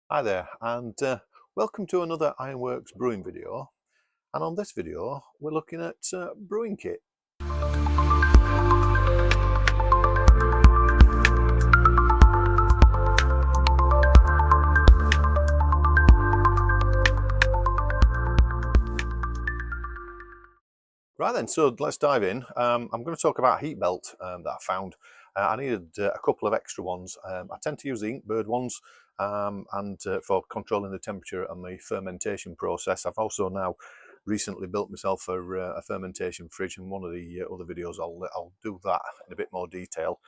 Hi there, and welcome to another IronWorks brewing video. And on this video, we're looking at brewing kit. Right then, so let's dive in. I'm going to talk about a heat belt that I found. I needed a couple of extra ones. I tend to use the Inkbird ones and for controlling the temperature and the fermentation process. I've also now recently built myself a fermentation fridge, and one of the other videos I'll do that in a bit more detail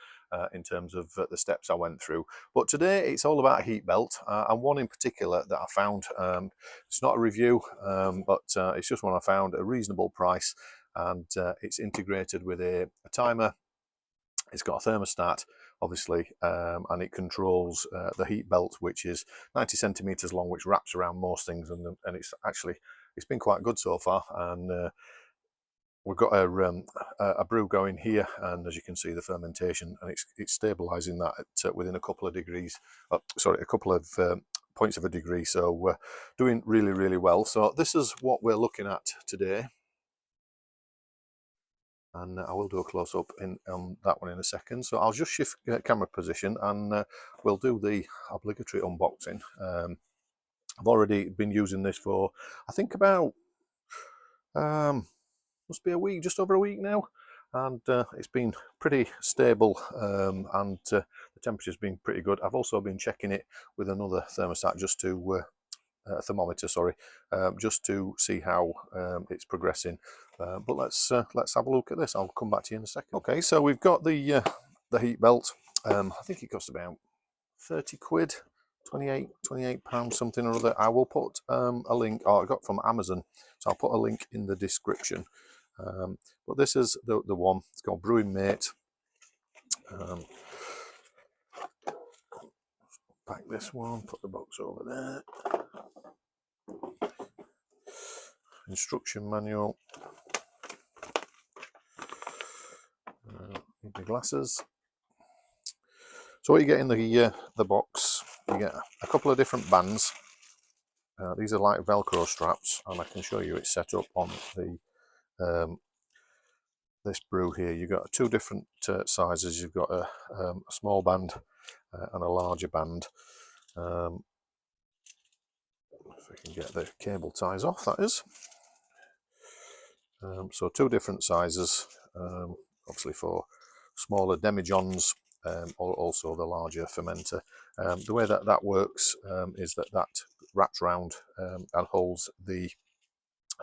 in terms of the steps I went through. But today it's all about a heat belt, and one in particular that I found. It's not a review, but it's just one I found at a reasonable price. And it's integrated with a timer. It's got a thermostat, obviously, and it controls the heat belt, which is 90 centimeters long, which wraps around most things, and it's been quite good so far. And we've got a brew going here, and as you can see, the fermentation, and it's stabilizing that at within a couple of degrees. Sorry, a couple of points of a degree. So we're doing really well. So this is what we're looking at today. And I will do a close-up on that one in a second. So I'll just shift camera position, and we'll do the obligatory unboxing. I've already been using this for, I think, about must be a week, just over a week now, and it's been pretty stable, and the temperature's been pretty good. I've also been checking it with another thermostat, just to thermometer, sorry, just to see how it's progressing. But let's have a look at this. I'll come back to you in a second. Okay, so we've got the heat belt. I think it cost about 30 quid, 28 pounds, something or other. I will put a link. I got from Amazon, so I'll put a link in the description. But this is the one. It's called Brewing Mate. Back this one. Put the box over there. Instruction manual. Need the glasses. So what you get in the box, you get a couple of different bands. These are like Velcro straps, and I can show you it's set up on the this brew here. You've got two different sizes. You've got a small band and a larger band. If I can get the cable ties off, that is. So two different sizes, obviously for smaller demijohns, or also the larger fermenter. The way that works is that wraps around and holds the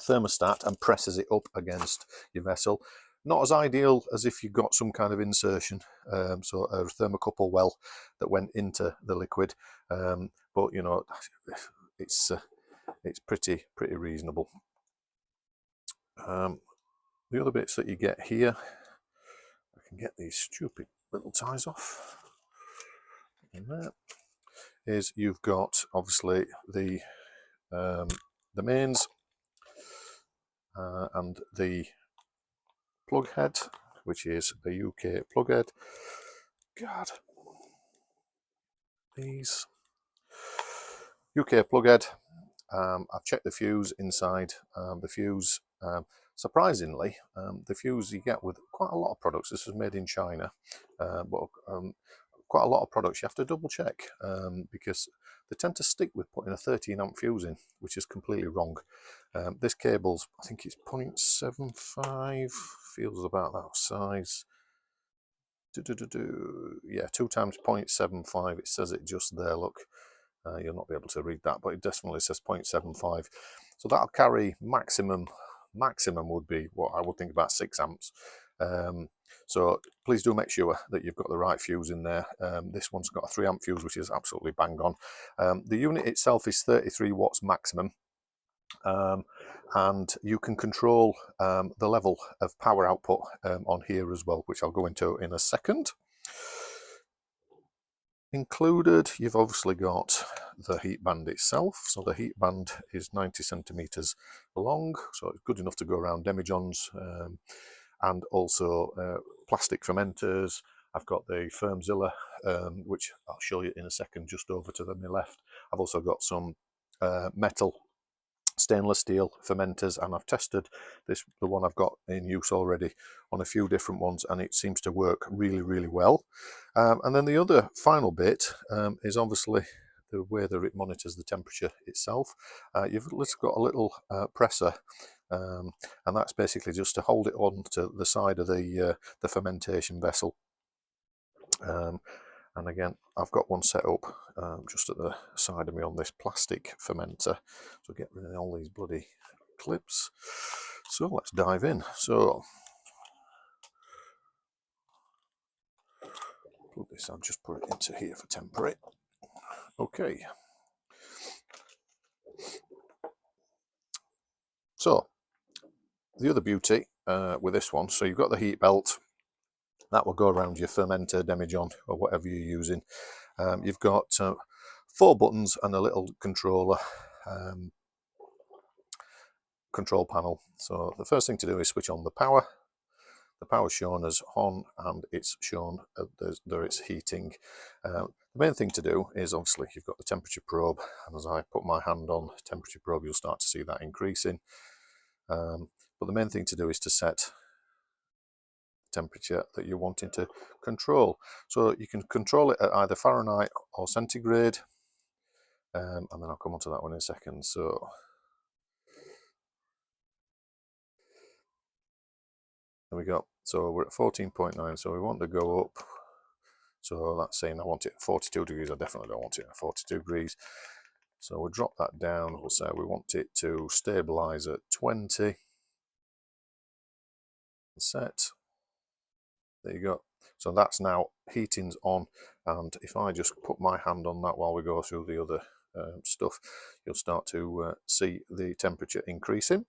thermostat and presses it up against your vessel. Not as ideal as if you've got some kind of insertion, so a thermocouple well that went into the liquid, but you know, it's pretty reasonable. The other bits that you get here, I can get these stupid little ties off. And there is, you've got obviously the mains and the plug head, which is a UK plug head. God, these UK plug head. I've checked the fuse inside. The fuse, surprisingly, the fuse you get with quite a lot of products. This is made in China, but quite a lot of products you have to double check, because they tend to stick with putting a 13 amp fuse in, which is completely wrong. This cable's, I think it's 0.75, feels about that size. Yeah, 2 times 0.75. It says it just there, look. You'll not be able to read that, but it definitely says 0.75. So that'll carry maximum would be what I would think about 6 amps. So please do make sure that you've got the right fuse in there. This one's got a 3 amp fuse, which is absolutely bang on. The unit itself is 33 watts maximum. And you can control the level of power output on here as well, which I'll go into in a second. Included, you've obviously got the heat band itself. So the heat band is 90 centimeters long, so it's good enough to go around demijohns, and also plastic fermenters. I've got the Firmzilla which I'll show you in a second, just over to my left. I've also got some metal stainless steel fermenters, and I've tested the one I've got in use already on a few different ones, and it seems to work really well. And then the other final bit is obviously the way that it monitors the temperature itself. You've got a little presser, and that's basically just to hold it on to the side of the fermentation vessel. And again, I've got one set up just at the side of me on this plastic fermenter. So get rid of all these bloody clips. So let's dive in. So plug this, I'll just put it into here for temporary. Okay. So the other beauty with this one, so you've got the heat belt. That will go around your fermenter, demijohn, or whatever you're using. You've got 4 buttons and a little controller, control panel. So the first thing to do is switch on the power. The power's shown as on, and it's shown that it's heating. The main thing to do is, obviously, you've got the temperature probe, and as I put my hand on the temperature probe, you'll start to see that increasing. But the main thing to do is to set temperature that you're wanting to control. So you can control it at either Fahrenheit or centigrade, and then I'll come on to that one in a second. So there we go. So we're at 14.9, so we want to go up. So that's saying I want it at 42 degrees. I definitely don't want it at 42 degrees. So we'll drop that down. We'll say we want it to stabilize at 20. Set. There you go. So that's now heating's on, and if I just put my hand on that while we go through the other stuff, you'll start to see the temperature increasing.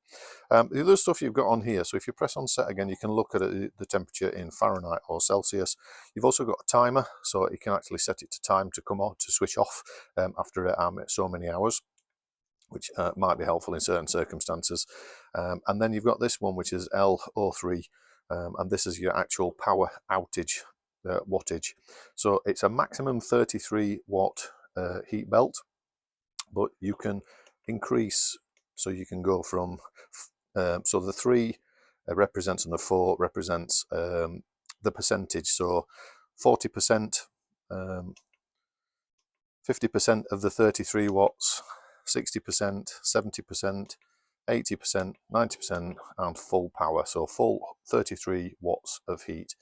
The other stuff you've got on here, so if you press on set again, you can look at the temperature in Fahrenheit or Celsius. You've also got a timer, so you can actually set it to time to come on, to switch off after so many hours, which might be helpful in certain circumstances. And then you've got this one, which is L03, and this is your actual power outage wattage. So it's a maximum 33 watt heat belt, but you can increase, so you can go from, so the 3 represents, and the 4 represents the percentage. So 40%, 50% of the 33 watts, 60%, 70%, 80%, 90%, and full power. So full 33 watts of heat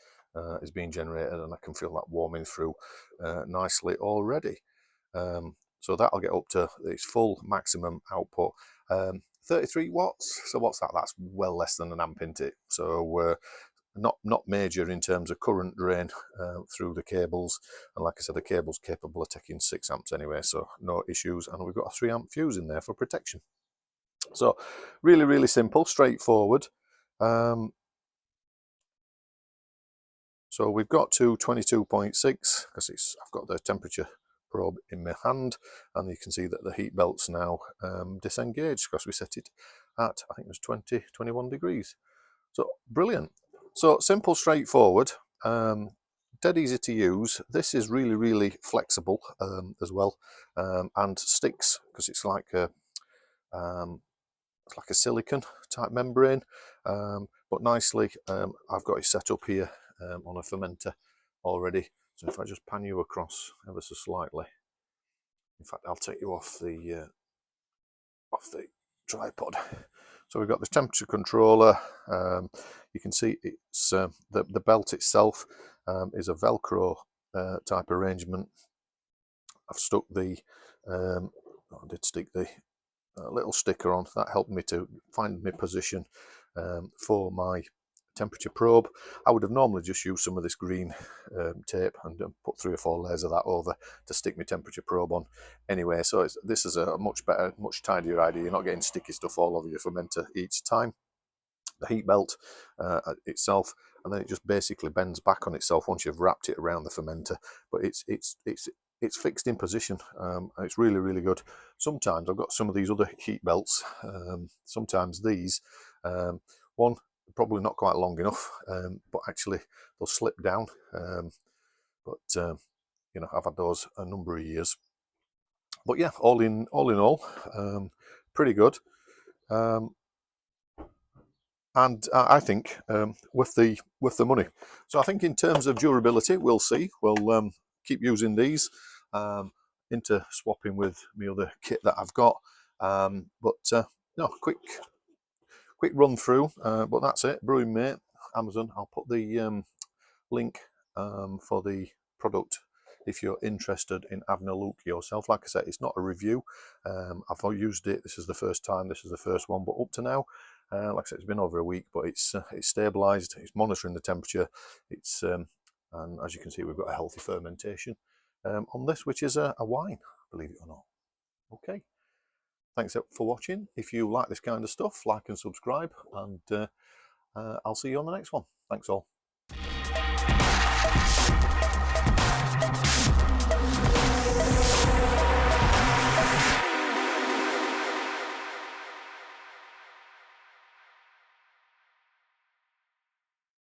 is being generated, and I can feel that warming through nicely already. So that'll get up to its full maximum output. 33 watts, so what's that? That's well less than an amp, isn't it? So not major in terms of current drain through the cables, and like I said, the cable's capable of taking 6 amps anyway, so no issues. And we've got a 3 amp fuse in there for protection. So really simple, straightforward. So we've got to 22.6 because I've got the temperature probe in my hand, and you can see that the heat belt's now disengaged because we set it at, I think it was 21 degrees. So brilliant. So simple, straightforward, dead easy to use. This is really flexible as well, and sticks because it's like a silicon type membrane, but nicely. I've got it set up here on a fermenter already. So if I just pan you across ever so slightly, in fact, I'll take you off the tripod. So we've got this temperature controller. You can see it's the belt itself is a Velcro type arrangement. I've stuck the I did stick the little sticker on. That helped me to find my position for my temperature probe. I would have normally just used some of this green tape and put 3 or 4 layers of that over to stick my temperature probe on anyway. So this is a much better, much tidier idea. You're not getting sticky stuff all over your fermenter each time. The heat belt itself, and then it just basically bends back on itself once you've wrapped it around the fermenter. But it's fixed in position, and it's really good. Sometimes I've got some of these other heat belts. Sometimes these, one, probably not quite long enough, but actually they'll slip down. But you know, I've had those a number of years. But yeah, all in all, pretty good. And I think with the money. So I think in terms of durability, we'll see. We'll keep using these into swapping with my other kit that I've got. But no, quick run through. But that's it. Brewing Mate, Amazon. I'll put the link for the product if you're interested in having a look yourself. Like I said, it's not a review. I've used it. This is the first time. This is the first one. But up to now, like I said, it's been over a week, but it's stabilised. It's monitoring the temperature. It's and as you can see, we've got a healthy fermentation on this, which is a wine, believe it or not. Okay. Thanks for watching. If you like this kind of stuff, like and subscribe, and I'll see you on the next one. Thanks all.